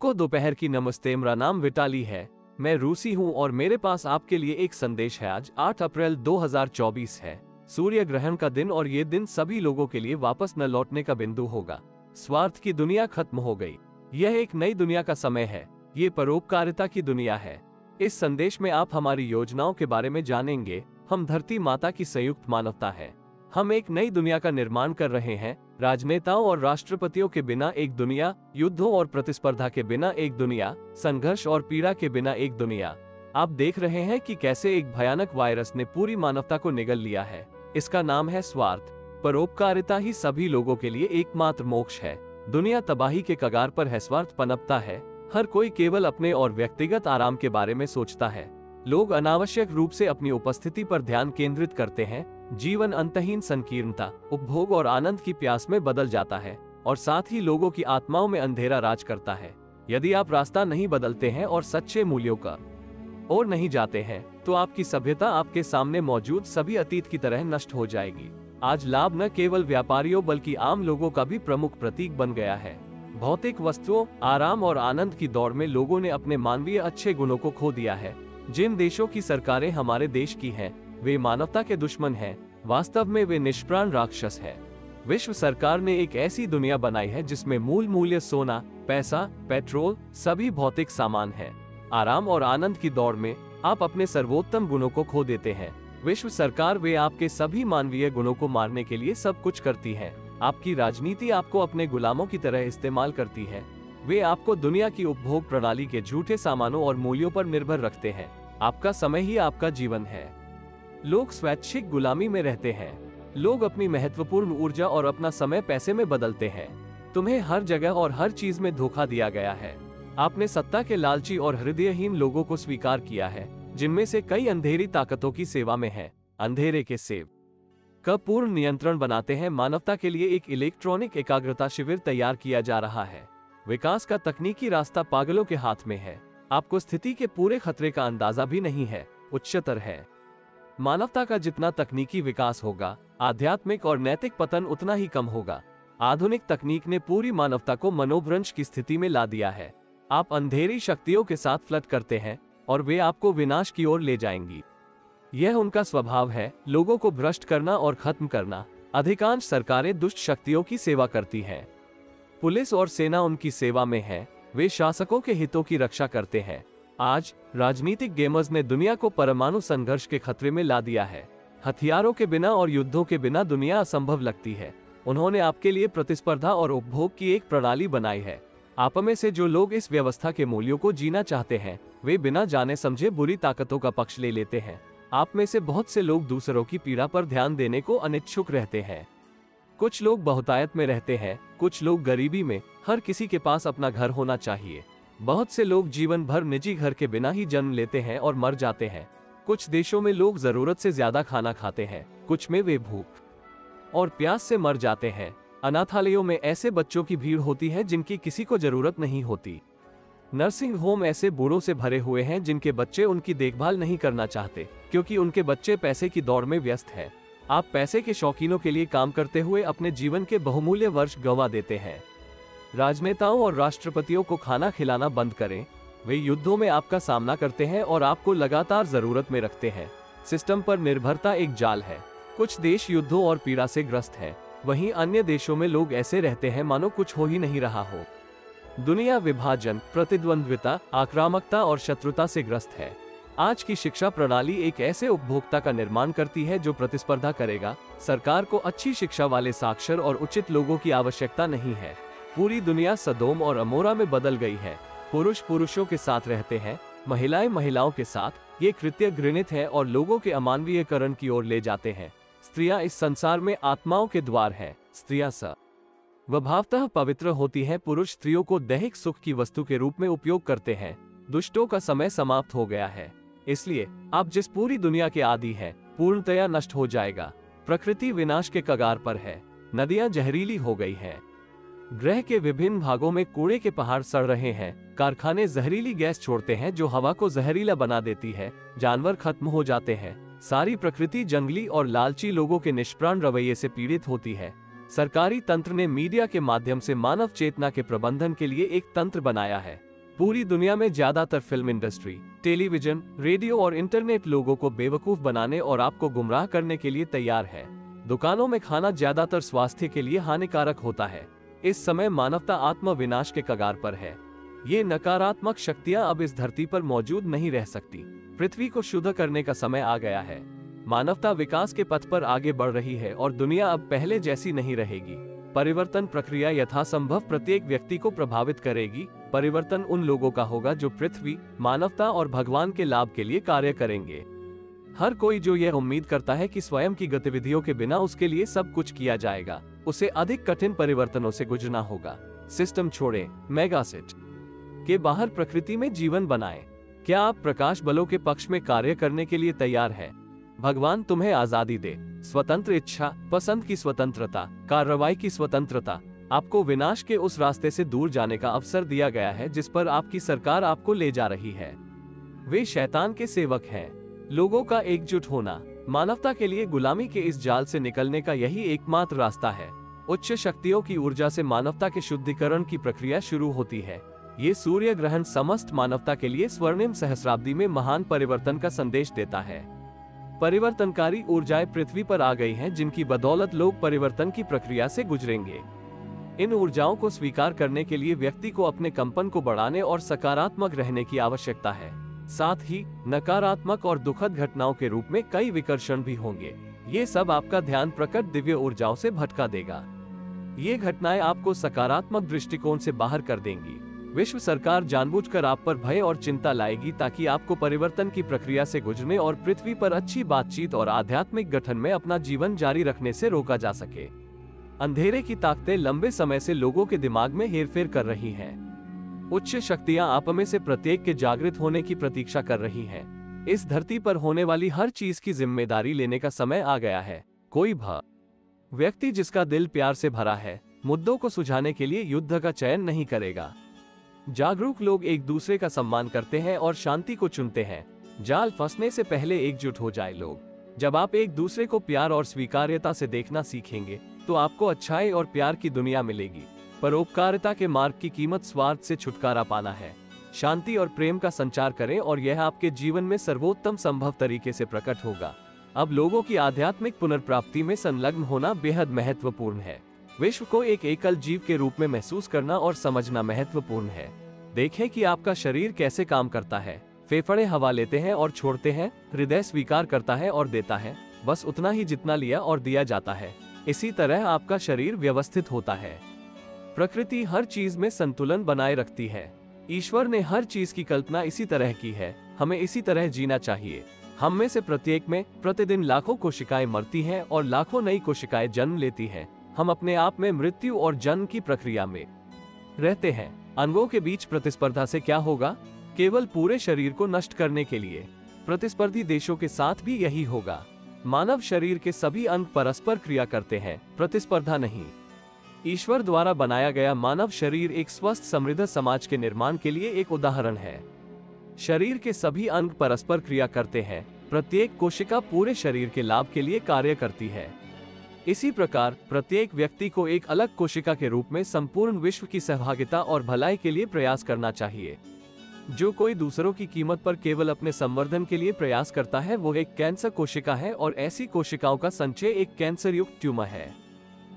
सबको दोपहर की नमस्ते। मेरा नाम विटाली है, मैं रूसी हूँ और मेरे पास आपके लिए एक संदेश है। आज 8 अप्रैल 2024 है, सूर्य ग्रहण का दिन, और ये दिन सभी लोगों के लिए वापस न लौटने का बिंदु होगा। स्वार्थ की दुनिया खत्म हो गई, यह एक नई दुनिया का समय है, ये परोपकारिता की दुनिया है। इस संदेश में आप हमारी योजनाओं के बारे में जानेंगे। हम धरती माता की संयुक्त मानवता है, हम एक नई दुनिया का निर्माण कर रहे हैं। राजनेताओं और राष्ट्रपतियों के बिना एक दुनिया, युद्धों और प्रतिस्पर्धा के बिना एक दुनिया, संघर्ष और पीड़ा के बिना एक दुनिया। आप देख रहे हैं कि कैसे एक भयानक वायरस ने पूरी मानवता को निगल लिया है। इसका नाम है स्वार्थ। परोपकारिता ही सभी लोगों के लिए एकमात्र मोक्ष है। दुनिया तबाही के कगार पर है, स्वार्थ पनपता है, हर कोई केवल अपने और व्यक्तिगत आराम के बारे में सोचता है। लोग अनावश्यक रूप से अपनी उपस्थिति पर ध्यान केंद्रित करते हैं। जीवन अंतहीन संकीर्णता, उपभोग और आनंद की प्यास में बदल जाता है, और साथ ही लोगों की आत्माओं में अंधेरा राज करता है। यदि आप रास्ता नहीं बदलते हैं और सच्चे मूल्यों का और नहीं जाते हैं, तो आपकी सभ्यता आपके सामने मौजूद सभी अतीत की तरह नष्ट हो जाएगी। आज लाभ न केवल व्यापारियों बल्कि आम लोगों का भी प्रमुख प्रतीक बन गया है। भौतिक वस्तुओं, आराम और आनंद की दौड़ में लोगों ने अपने मानवीय अच्छे गुणों को खो दिया है। जिन देशों की सरकारें हमारे देश की हैं, वे मानवता के दुश्मन हैं। वास्तव में वे निष्प्राण राक्षस हैं। विश्व सरकार ने एक ऐसी दुनिया बनाई है जिसमें मूल मूल्य सोना, पैसा, पेट्रोल, सभी भौतिक सामान है। आराम और आनंद की दौड़ में आप अपने सर्वोत्तम गुणों को खो देते हैं। विश्व सरकार वे आपके सभी मानवीय गुणों को मारने के लिए सब कुछ करती है। आपकी राजनीति आपको अपने गुलामों की तरह इस्तेमाल करती है। वे आपको दुनिया की उपभोग प्रणाली के झूठे सामानों और मूल्यों पर निर्भर रखते हैं। आपका समय ही आपका जीवन है। लोग स्वैच्छिक गुलामी में रहते हैं। लोग अपनी महत्वपूर्ण ऊर्जा और अपना समय पैसे में बदलते हैं। तुम्हें हर जगह और हर चीज में धोखा दिया गया है। आपने सत्ता के लालची और हृदयहीन लोगों को स्वीकार किया है, जिनमें से कई अंधेरी ताकतों की सेवा में हैं। अंधेरे के सेव का पूर्ण नियंत्रण बनाते हैं। मानवता के लिए एक इलेक्ट्रॉनिक एकाग्रता शिविर तैयार किया जा रहा है। विकास का तकनीकी रास्ता पागलों के हाथ में है। आपको स्थिति के पूरे खतरे का अंदाजा भी नहीं है। उच्चतर है, मानवता का जितना तकनीकी विकास होगा, आध्यात्मिक और नैतिक पतन उतना ही कम होगा। आधुनिक तकनीक ने पूरी मानवता को मनोभ्रंश की स्थिति में ला दिया है। आप अंधेरी शक्तियों के साथ फ्लर्ट करते हैं और वे आपको विनाश की ओर ले जाएंगी। यह उनका स्वभाव है, लोगों को भ्रष्ट करना और खत्म करना। अधिकांश सरकारें दुष्ट शक्तियों की सेवा करती हैं। पुलिस और सेना उनकी सेवा में है। वे शासकों के हितों की रक्षा करते हैं। आज राजनीतिक गेमर्स ने दुनिया को परमाणु संघर्ष के खतरे में ला दिया है। हथियारों के बिना और युद्धों के बिना दुनिया असंभव लगती है। उन्होंने आपके लिए प्रतिस्पर्धा और उपभोग की एक प्रणाली बनाई है। आप में से जो लोग इस व्यवस्था के मूल्यों को जीना चाहते हैं, वे बिना जाने समझे बुरी ताकतों का पक्ष ले लेते हैं। आप में से बहुत से लोग दूसरों की पीड़ा पर ध्यान देने को अनिच्छुक रहते हैं। कुछ लोग बहुतायत में रहते हैं, कुछ लोग गरीबी में। हर किसी के पास अपना घर होना चाहिए। बहुत से लोग जीवन भर निजी घर के बिना ही जन्म लेते हैं और मर जाते हैं। कुछ देशों में लोग जरूरत से ज्यादा खाना खाते हैं, कुछ में वे भूख और प्यास से मर जाते हैं। अनाथालयों में ऐसे बच्चों की भीड़ होती है जिनकी किसी को जरूरत नहीं होती। नर्सिंग होम ऐसे बूढ़ों से भरे हुए हैं जिनके बच्चे उनकी देखभाल नहीं करना चाहते, क्योंकि उनके बच्चे पैसे की दौड़ में व्यस्त हैं। आप पैसे के शौकीनों के लिए काम करते हुए अपने जीवन के बहुमूल्य वर्ष गंवा देते हैं। राजनेताओं और राष्ट्रपतियों को खाना खिलाना बंद करें। वे युद्धों में आपका सामना करते हैं और आपको लगातार जरूरत में रखते हैं। सिस्टम पर निर्भरता एक जाल है। कुछ देश युद्धों और पीड़ा से ग्रस्त हैं, वहीं अन्य देशों में लोग ऐसे रहते हैं मानो कुछ हो ही नहीं रहा हो। दुनिया विभाजन, प्रतिद्वंद्विता, आक्रामकता और शत्रुता से ग्रस्त है। आज की शिक्षा प्रणाली एक ऐसे उपभोक्ता का निर्माण करती है जो प्रतिस्पर्धा करेगा। सरकार को अच्छी शिक्षा वाले साक्षर और उचित लोगों की आवश्यकता नहीं है। पूरी दुनिया सदोम और अमोरा में बदल गई है। पुरुष पुरुषों के साथ रहते हैं, महिलाएं महिलाओं के साथ। ये कृत्य घृणित है और लोगों के अमानवीयकरण की ओर ले जाते हैं। स्त्रियां इस संसार में आत्माओं के द्वार हैं। स्त्रियां स्वभावतः पवित्र होती हैं। पुरुष स्त्रियों को दैहिक सुख की वस्तु के रूप में उपयोग करते हैं। दुष्टों का समय समाप्त हो गया है, इसलिए आप जिस पूरी दुनिया के आदी हैं, पूर्णतया नष्ट हो जाएगा। प्रकृति विनाश के कगार पर है। नदियां जहरीली हो गई हैं। ग्रह के विभिन्न भागों में कूड़े के पहाड़ सड़ रहे हैं। कारखाने जहरीली गैस छोड़ते हैं जो हवा को जहरीला बना देती है। जानवर खत्म हो जाते हैं। सारी प्रकृति जंगली और लालची लोगों के निष्प्राण रवैये से पीड़ित होती है। सरकारी तंत्र ने मीडिया के माध्यम से मानव चेतना के प्रबंधन के लिए एक तंत्र बनाया है। पूरी दुनिया में ज्यादातर फिल्म इंडस्ट्री, टेलीविजन, रेडियो और इंटरनेट लोगों को बेवकूफ बनाने और आपको गुमराह करने के लिए तैयार है। दुकानों में खाना ज्यादातर स्वास्थ्य के लिए हानिकारक होता है। इस समय मानवता आत्म विनाश के कगार पर है। ये नकारात्मक शक्तियां अब इस धरती पर मौजूद नहीं रह सकती। पृथ्वी को शुद्ध करने का समय आ गया है। मानवता विकास के पथ पर आगे बढ़ रही है और दुनिया अब पहले जैसी नहीं रहेगी। परिवर्तन प्रक्रिया यथासंभव प्रत्येक व्यक्ति को प्रभावित करेगी। परिवर्तन उन लोगों का होगा जो पृथ्वी, मानवता और भगवान के लाभ के लिए कार्य करेंगे। हर कोई जो यह उम्मीद करता है कि स्वयं की गतिविधियों के बिना उसके लिए सब कुछ किया जाएगा, उसे अधिक कठिन परिवर्तनों से गुजरना होगा। सिस्टम छोड़ें, मेगासेट के बाहर प्रकृति में जीवन बनाएं। क्या आप प्रकाश बलों के पक्ष में कार्य करने के लिए तैयार हैं? भगवान तुम्हें आजादी दे, स्वतंत्र इच्छा, पसंद की स्वतंत्रता, कार्रवाई की स्वतंत्रता। आपको विनाश के उस रास्ते से दूर जाने का अवसर दिया गया है जिस पर आपकी सरकार आपको ले जा रही है। वे शैतान के सेवक हैं। लोगों का एकजुट होना, मानवता के लिए गुलामी के इस जाल से निकलने का यही एकमात्र रास्ता है। उच्च शक्तियों की ऊर्जा से मानवता के शुद्धिकरण की प्रक्रिया शुरू होती है। ये सूर्य ग्रहण समस्त मानवता के लिए स्वर्णिम सहस्राब्दी में महान परिवर्तन का संदेश देता है। परिवर्तनकारी ऊर्जाएं पृथ्वी पर आ गई हैं जिनकी बदौलत लोग परिवर्तन की प्रक्रिया से गुजरेंगे। इन ऊर्जाओं को स्वीकार करने के लिए व्यक्ति को अपने कंपन को बढ़ाने और सकारात्मक रहने की आवश्यकता है। साथ ही नकारात्मक और दुखद घटनाओं के रूप में कई विकर्षण भी होंगे। ये सब आपका ध्यान प्रकट दिव्य ऊर्जाओं से भटका देगा। ये घटनाएं आपको सकारात्मक दृष्टिकोण से बाहर कर देंगी। विश्व सरकार जानबूझकर आप पर भय और चिंता लाएगी ताकि आपको परिवर्तन की प्रक्रिया से गुजरने और पृथ्वी पर अच्छी बातचीत और आध्यात्मिक गठन में अपना जीवन जारी रखने से रोका जा सके। अंधेरे की ताकतें लंबे समय से लोगों के दिमाग में हेरफेर कर रही हैं। उच्च शक्तियां आप में से प्रत्येक के जागृत होने की प्रतीक्षा कर रही हैं। इस धरती पर होने वाली हर चीज की जिम्मेदारी लेने का समय आ गया है। कोई व्यक्ति जिसका दिल प्यार से भरा है, मुद्दों को सुलझाने के लिए युद्ध का चयन नहीं करेगा। जागरूक लोग एक दूसरे का सम्मान करते हैं और शांति को चुनते हैं। जाल फंसने से पहले एकजुट हो जाए लोग। जब आप एक दूसरे को प्यार और स्वीकार्यता से देखना सीखेंगे तो आपको अच्छाई और प्यार की दुनिया मिलेगी। परोपकारिता के मार्ग की कीमत स्वार्थ से छुटकारा पाना है। शांति और प्रेम का संचार करें और यह आपके जीवन में सर्वोत्तम संभव तरीके से प्रकट होगा। अब लोगों की आध्यात्मिक पुनर्प्राप्ति में संलग्न होना बेहद महत्वपूर्ण है। विश्व को एक एकल जीव के रूप में महसूस करना और समझना महत्वपूर्ण है। देखें कि आपका शरीर कैसे काम करता है। फेफड़े हवा लेते हैं और छोड़ते हैं, हृदय स्वीकार करता है और देता है, बस उतना ही जितना लिया और दिया जाता है। इसी तरह आपका शरीर व्यवस्थित होता है। प्रकृति हर चीज में संतुलन बनाए रखती है। ईश्वर ने हर चीज की कल्पना इसी तरह की है। हमें इसी तरह जीना चाहिए। हम में से प्रत्येक में प्रतिदिन लाखों कोशिकाएं मरती हैं और लाखों नई कोशिकाएं जन्म लेती हैं। हम अपने आप में मृत्यु और जन्म की प्रक्रिया में रहते हैं। अंगों के बीच प्रतिस्पर्धा से क्या होगा? केवल पूरे शरीर को नष्ट करने के लिए। प्रतिस्पर्धी देशों के साथ भी यही होगा। मानव शरीर के सभी अंग परस्पर क्रिया करते हैं, प्रतिस्पर्धा नहीं। ईश्वर द्वारा बनाया गया मानव शरीर एक स्वस्थ समृद्ध समाज के निर्माण के लिए एक उदाहरण है। शरीर के सभी अंग परस्पर क्रिया करते हैं। प्रत्येक कोशिका पूरे शरीर के लाभ के लिए कार्य करती है। इसी प्रकार प्रत्येक व्यक्ति को एक अलग कोशिका के रूप में संपूर्ण विश्व की सहभागिता और भलाई के लिए प्रयास करना चाहिए। जो कोई दूसरों की कीमत पर केवल अपने संवर्धन के लिए प्रयास करता है वो एक कैंसर कोशिका है और ऐसी कोशिकाओं का संचय एक कैंसर युक्त ट्यूमर है।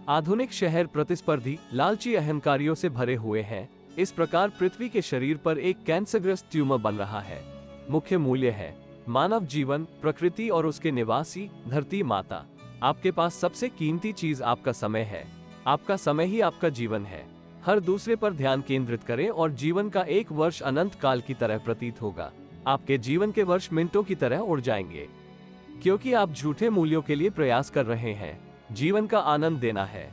आधुनिक शहर प्रतिस्पर्धी, लालची अहंकारियों से भरे हुए हैं। इस प्रकार पृथ्वी के शरीर पर एक कैंसरग्रस्त ट्यूमर बन रहा है। मुख्य मूल्य है मानव जीवन, प्रकृति और उसके निवासी धरती माता। आपके पास सबसे कीमती चीज आपका समय है। आपका समय ही आपका जीवन है। हर दूसरे पर ध्यान केंद्रित करें और जीवन का एक वर्ष अनंत काल की तरह प्रतीत होगा। आपके जीवन के वर्ष मिनटों की तरह उड़ जाएंगे, क्योंकि आप झूठे मूल्यों के लिए प्रयास कर रहे हैं। जीवन का आनंद देना है।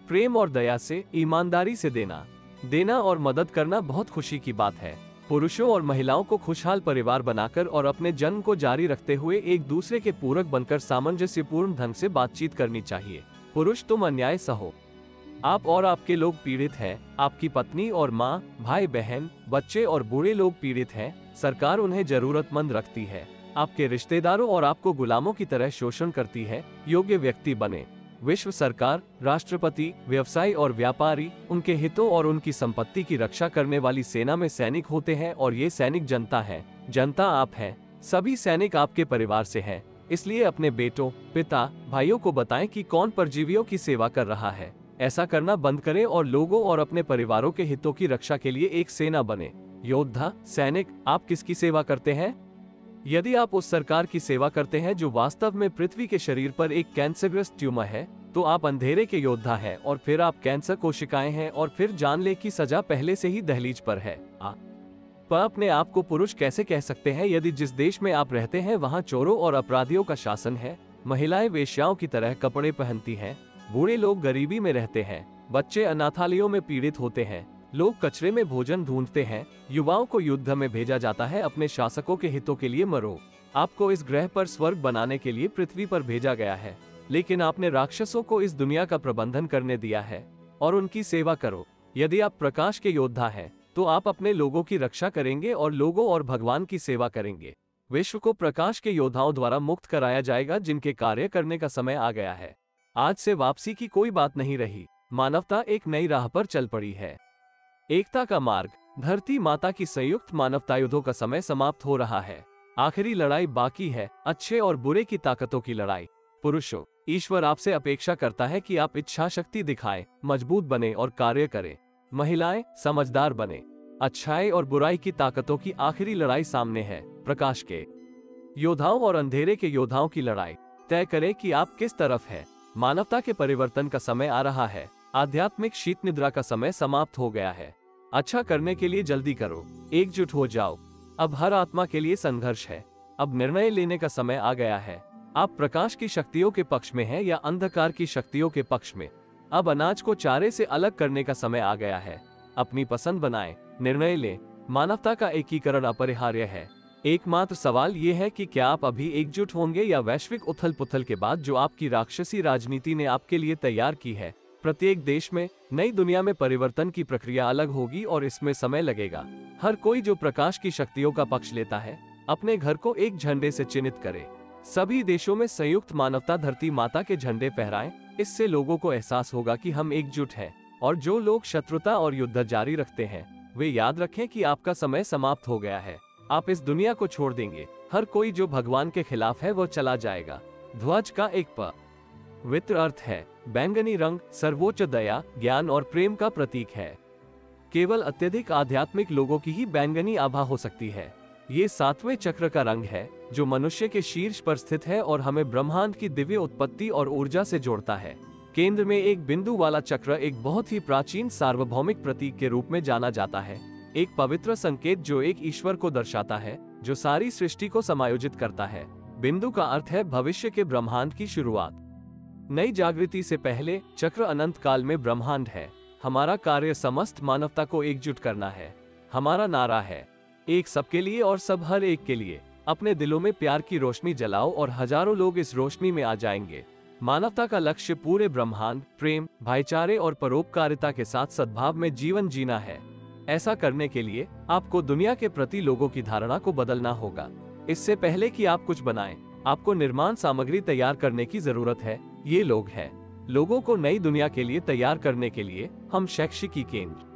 प्रेम और दया से, ईमानदारी से देना और मदद करना बहुत खुशी की बात है। पुरुषों और महिलाओं को खुशहाल परिवार बनाकर और अपने जन्म को जारी रखते हुए एक दूसरे के पूरक बनकर सामंजस्यपूर्ण ढंग से बातचीत करनी चाहिए। पुरुष, तुम अन्याय सहो। आप और आपके लोग पीड़ित हैं। आपकी पत्नी और माँ, भाई बहन, बच्चे और बूढ़े लोग पीड़ित हैं। सरकार उन्हें जरूरतमंद रखती है। आपके रिश्तेदारों और आपको गुलामों की तरह शोषण करती है। योग्य व्यक्ति बने। विश्व सरकार, राष्ट्रपति, व्यवसायी और व्यापारी उनके हितों और उनकी संपत्ति की रक्षा करने वाली सेना में सैनिक होते हैं और ये सैनिक जनता है। जनता आप हैं। सभी सैनिक आपके परिवार से हैं। इसलिए अपने बेटों, पिता, भाइयों को बताएं कि कौन परजीवियों की सेवा कर रहा है। ऐसा करना बंद करें और लोगों और अपने परिवारों के हितों की रक्षा के लिए एक सेना बने। योद्धा, सैनिक, आप किसकी सेवा करते हैं? यदि आप उस सरकार की सेवा करते हैं जो वास्तव में पृथ्वी के शरीर पर एक कैंसरग्रस्त ट्यूमर है, तो आप अंधेरे के योद्धा हैं और फिर आप कैंसर कोशिकाएं हैं और फिर जानलेवा की सजा पहले से ही दहलीज पर है। आप अपने आप को पुरुष कैसे कह सकते हैं यदि जिस देश में आप रहते हैं वहां चोरों और अपराधियों का शासन है? महिलाएं वेश्याओं की तरह कपड़े पहनती हैं, बूढ़े लोग गरीबी में रहते हैं, बच्चे अनाथालयों में पीड़ित होते हैं, लोग कचरे में भोजन ढूंढते हैं, युवाओं को युद्ध में भेजा जाता है। अपने शासकों के हितों के लिए मरो। आपको इस ग्रह पर स्वर्ग बनाने के लिए पृथ्वी पर भेजा गया है, लेकिन आपने राक्षसों को इस दुनिया का प्रबंधन करने दिया है और उनकी सेवा करो। यदि आप प्रकाश के योद्धा हैं, तो आप अपने लोगों की रक्षा करेंगे और लोगों और भगवान की सेवा करेंगे। विश्व को प्रकाश के योद्धाओं द्वारा मुक्त कराया जाएगा जिनके कार्य करने का समय आ गया है। आज से वापसी की कोई बात नहीं रही। मानवता एक नई राह पर चल पड़ी है। एकता का मार्ग। धरती माता की संयुक्त मानवता युद्धों का समय समाप्त हो रहा है। आखिरी लड़ाई बाकी है, अच्छे और बुरे की ताकतों की लड़ाई। पुरुषों, ईश्वर आपसे अपेक्षा करता है कि आप इच्छा शक्ति दिखाएं, मजबूत बने और कार्य करें। महिलाएं, समझदार बने। अच्छाई और बुराई की ताकतों की आखिरी लड़ाई सामने है। प्रकाश के योद्धाओं और अंधेरे के योद्धाओं की लड़ाई। तय करें कि आप किस तरफ हैं। मानवता के परिवर्तन का समय आ रहा है। आध्यात्मिक शीत निद्रा का समय समाप्त हो गया है। अच्छा करने के लिए जल्दी करो। एकजुट हो जाओ। अब हर आत्मा के लिए संघर्ष है। अब निर्णय लेने का समय आ गया है। आप प्रकाश की शक्तियों के पक्ष में हैं या अंधकार की शक्तियों के पक्ष में। अब अनाज को चारे से अलग करने का समय आ गया है। अपनी पसंद बनाएं, निर्णय लें। मानवता का एकीकरण अपरिहार्य है। एकमात्र सवाल ये है कि क्या आप अभी एकजुट होंगे या वैश्विक उथल पुथल के बाद जो आपकी राक्षसी राजनीति ने आपके लिए तैयार की है। प्रत्येक देश में, नई दुनिया में परिवर्तन की प्रक्रिया अलग होगी और इसमें समय लगेगा। हर कोई जो प्रकाश की शक्तियों का पक्ष लेता है, अपने घर को एक झंडे से चिन्हित करे। सभी देशों में संयुक्त मानवता धरती माता के झंडे फहराएं। इससे लोगों को एहसास होगा कि हम एकजुट हैं। और जो लोग शत्रुता और युद्ध जारी रखते हैं, वे याद रखें कि आपका समय समाप्त हो गया है। आप इस दुनिया को छोड़ देंगे। हर कोई जो भगवान के खिलाफ है वो चला जाएगा। ध्वज का एक पवित्र अर्थ है। बैंगनी रंग सर्वोच्च दया, ज्ञान और प्रेम का प्रतीक है। केवल अत्यधिक आध्यात्मिक लोगों की ही बैंगनी आभा हो सकती है। ये 7वें चक्र का रंग है जो मनुष्य के शीर्ष पर स्थित है और हमें ब्रह्मांड की दिव्य उत्पत्ति और ऊर्जा से जोड़ता है। केंद्र में एक बिंदु वाला चक्र एक बहुत ही प्राचीन सार्वभौमिक प्रतीक के रूप में जाना जाता है। एक पवित्र संकेत जो एक ईश्वर को दर्शाता है जो सारी सृष्टि को समायोजित करता है। बिंदु का अर्थ है भविष्य के ब्रह्मांड की शुरुआत। नई जागृति से पहले चक्र अनंत काल में ब्रह्मांड है। हमारा कार्य समस्त मानवता को एकजुट करना है। हमारा नारा है, एक सबके लिए और सब हर एक के लिए। अपने दिलों में प्यार की रोशनी जलाओ और हजारों लोग इस रोशनी में आ जाएंगे। मानवता का लक्ष्य पूरे ब्रह्मांड, प्रेम, भाईचारे और परोपकारिता के साथ सद्भाव में जीवन जीना है। ऐसा करने के लिए आपको दुनिया के प्रति लोगों की धारणा को बदलना होगा। इससे पहले कि आप कुछ बनाएं, आपको निर्माण सामग्री तैयार करने की जरूरत है। ये लोग हैं। लोगों को नई दुनिया के लिए तैयार करने के लिए हम शैक्षिकी केंद्र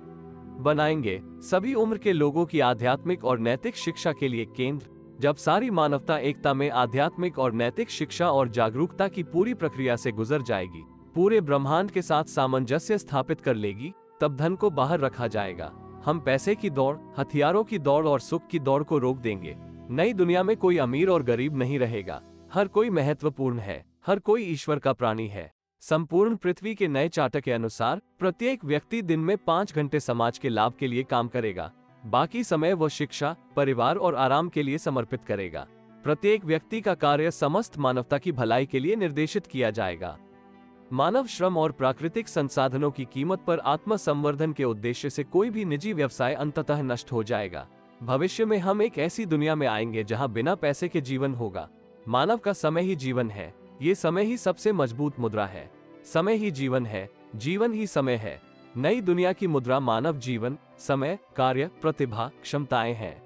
बनाएंगे। सभी उम्र के लोगों की आध्यात्मिक और नैतिक शिक्षा के लिए केंद्र। जब सारी मानवता एकता में आध्यात्मिक और नैतिक शिक्षा और जागरूकता की पूरी प्रक्रिया से गुजर जाएगी, पूरे ब्रह्मांड के साथ सामंजस्य स्थापित कर लेगी, तब धन को बाहर रखा जाएगा। हम पैसे की दौड़, हथियारों की दौड़ और सुख की दौड़ को रोक देंगे। नई दुनिया में कोई अमीर और गरीब नहीं रहेगा। हर कोई महत्वपूर्ण है। हर कोई ईश्वर का प्राणी है। संपूर्ण पृथ्वी के नए चार्टर के अनुसार प्रत्येक व्यक्ति दिन में 5 घंटे समाज के लाभ के लिए काम करेगा। बाकी समय वो शिक्षा, परिवार और आराम के लिए समर्पित करेगा। प्रत्येक व्यक्ति का कार्य समस्त मानवता की भलाई के लिए निर्देशित किया जाएगा। मानव श्रम और प्राकृतिक संसाधनों की कीमत पर आत्म संवर्धन के उद्देश्य से कोई भी निजी व्यवसाय अंततः नष्ट हो जाएगा। भविष्य में हम एक ऐसी दुनिया में आएंगे जहां बिना पैसे के जीवन होगा। मानव का समय ही जीवन है। ये समय ही सबसे मजबूत मुद्रा है। समय ही जीवन है, जीवन ही समय है। नई दुनिया की मुद्रा मानव जीवन, समय, कार्य, प्रतिभा, क्षमताएं हैं।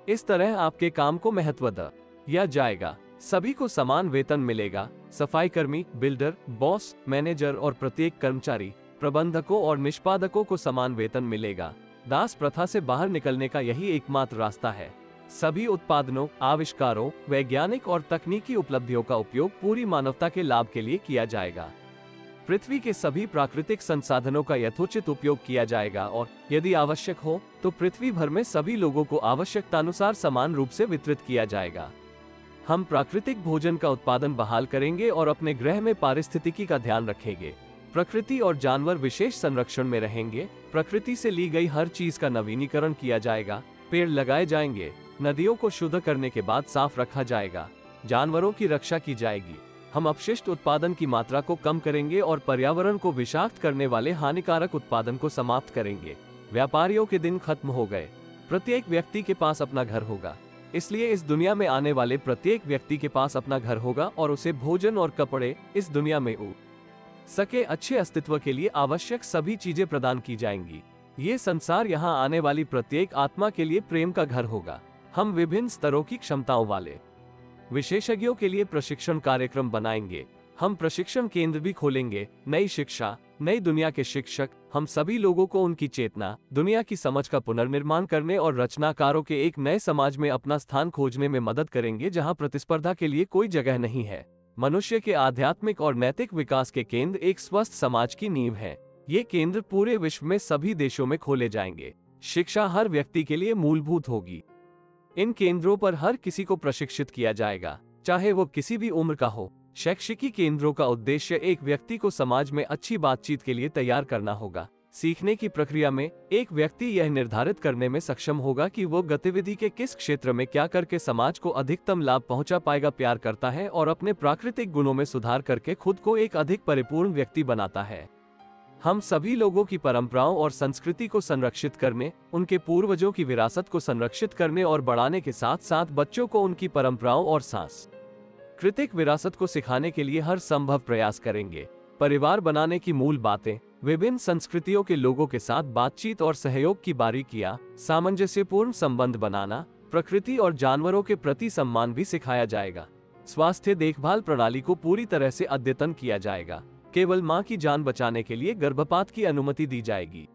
इस तरह आपके काम को महत्व दिया जाएगा। सभी को समान वेतन मिलेगा। सफाई कर्मी, बिल्डर, बॉस, मैनेजर और प्रत्येक कर्मचारी, प्रबंधकों और निष्पादकों को समान वेतन मिलेगा। दास प्रथा से बाहर निकलने का यही एकमात्र रास्ता है। सभी उत्पादनों, आविष्कारों, वैज्ञानिक और तकनीकी उपलब्धियों का उपयोग पूरी मानवता के लाभ के लिए किया जाएगा। पृथ्वी के सभी प्राकृतिक संसाधनों का यथोचित उपयोग किया जाएगा और यदि आवश्यक हो तो पृथ्वी भर में सभी लोगों को आवश्यकतानुसार समान रूप से वितरित किया जाएगा। हम प्राकृतिक भोजन का उत्पादन बहाल करेंगे और अपने ग्रह में पारिस्थितिकी का ध्यान रखेंगे। प्रकृति और जानवर विशेष संरक्षण में रहेंगे। प्रकृति से ली गई हर चीज का नवीनीकरण किया जाएगा। पेड़ लगाए जाएंगे। नदियों को शुद्ध करने के बाद साफ रखा जाएगा। जानवरों की रक्षा की जाएगी। हम अपशिष्ट उत्पादन की मात्रा को कम करेंगे और पर्यावरण को विषाक्त करने वाले हानिकारक उत्पादन को समाप्त करेंगे। व्यापारियों के दिन खत्म हो गए। प्रत्येक व्यक्ति के पास अपना घर होगा। इसलिए इस दुनिया में आने वाले प्रत्येक व्यक्ति के पास अपना घर होगा और उसे भोजन और कपड़े इस दुनिया में सके अच्छे अस्तित्व के लिए आवश्यक सभी चीजें प्रदान की जाएंगी। ये संसार यहाँ आने वाली प्रत्येक आत्मा के लिए प्रेम का घर होगा। हम विभिन्न स्तरों की क्षमताओं वाले विशेषज्ञों के लिए प्रशिक्षण कार्यक्रम बनाएंगे। हम प्रशिक्षण केंद्र भी खोलेंगे। नई शिक्षा, नई दुनिया के शिक्षक हम सभी लोगों को उनकी चेतना, दुनिया की समझ का पुनर्निर्माण करने और रचनाकारों के एक नए समाज में अपना स्थान खोजने में मदद करेंगे जहां प्रतिस्पर्धा के लिए कोई जगह नहीं है। मनुष्य के आध्यात्मिक और नैतिक विकास के केंद्र एक स्वस्थ समाज की नींव है। ये केंद्र पूरे विश्व में सभी देशों में खोले जाएंगे। शिक्षा हर व्यक्ति के लिए मूलभूत होगी। इन केंद्रों पर हर किसी को प्रशिक्षित किया जाएगा, चाहे वो किसी भी उम्र का हो। शैक्षिकी केंद्रों का उद्देश्य एक व्यक्ति को समाज में अच्छी बातचीत के लिए तैयार करना होगा। सीखने की प्रक्रिया में एक व्यक्ति यह निर्धारित करने में सक्षम होगा कि वो गतिविधि के किस क्षेत्र में क्या करके समाज को अधिकतम लाभ पहुंचा पाएगा, प्यार करता है और अपने प्राकृतिक गुणों में सुधार करके खुद को एक अधिक परिपूर्ण व्यक्ति बनाता है। हम सभी लोगों की परंपराओं और संस्कृति को संरक्षित करने, उनके पूर्वजों की विरासत को संरक्षित करने और बढ़ाने के साथ साथ बच्चों को उनकी परंपराओं और सांस्कृतिक विरासत को सिखाने के लिए हर संभव प्रयास करेंगे। परिवार बनाने की मूल बातें, विभिन्न संस्कृतियों के लोगों के साथ बातचीत और सहयोग की बारीकियां, सामंजस्यपूर्ण संबंध बनाना, प्रकृति और जानवरों के प्रति सम्मान भी सिखाया जाएगा। स्वास्थ्य देखभाल प्रणाली को पूरी तरह से अद्यतन किया जाएगा। केवल मां की जान बचाने के लिए गर्भपात की अनुमति दी जाएगी।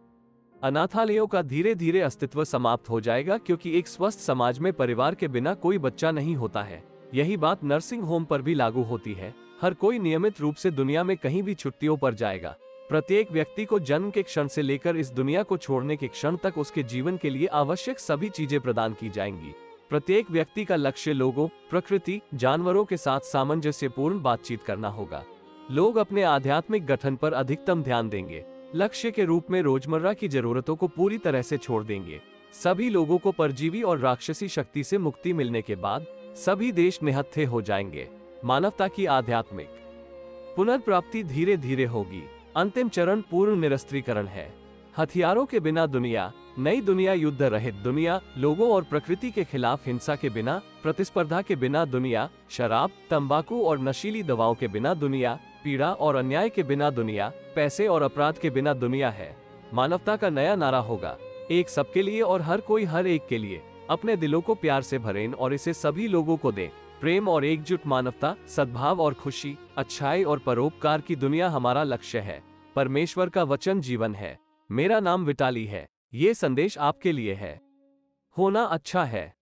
अनाथालयों का धीरे धीरे अस्तित्व समाप्त हो जाएगा क्योंकि एक स्वस्थ समाज में परिवार के बिना कोई बच्चा नहीं होता है। यही बात नर्सिंग होम पर भी लागू होती है। हर कोई नियमित रूप से दुनिया में कहीं भी छुट्टियों पर जाएगा। प्रत्येक व्यक्ति को जन्म के क्षण से लेकर इस दुनिया को छोड़ने के क्षण तक उसके जीवन के लिए आवश्यक सभी चीजें प्रदान की जाएंगी। प्रत्येक व्यक्ति का लक्ष्य लोगों, प्रकृति, जानवरों के साथ सामंजस्यपूर्ण बातचीत करना होगा। लोग अपने आध्यात्मिक गठन पर अधिकतम ध्यान देंगे। लक्ष्य के रूप में रोजमर्रा की जरूरतों को पूरी तरह से छोड़ देंगे। सभी लोगों को परजीवी और राक्षसी शक्ति से मुक्ति मिलने के बाद सभी देश निहत्थे हो जाएंगे। मानवता की आध्यात्मिक पुनर्प्राप्ति धीरे धीरे होगी। अंतिम चरण पूर्ण निरस्त्रीकरण है। हथियारों के बिना दुनिया, नई दुनिया, युद्ध रहित दुनिया, लोगों और प्रकृति के खिलाफ हिंसा के बिना, प्रतिस्पर्धा के बिना दुनिया, शराब, तंबाकू और नशीली दवाओं के बिना दुनिया, पीड़ा और अन्याय के बिना दुनिया, पैसे और अपराध के बिना दुनिया है। मानवता का नया नारा होगा, एक सबके लिए और हर कोई हर एक के लिए। अपने दिलों को प्यार से भरें और इसे सभी लोगों को दें। प्रेम और एकजुट, मानवता, सद्भाव और खुशी, अच्छाई और परोपकार की दुनिया हमारा लक्ष्य है। परमेश्वर का वचन जीवन है। मेरा नाम विटाली है। ये संदेश आपके लिए है। होना अच्छा है।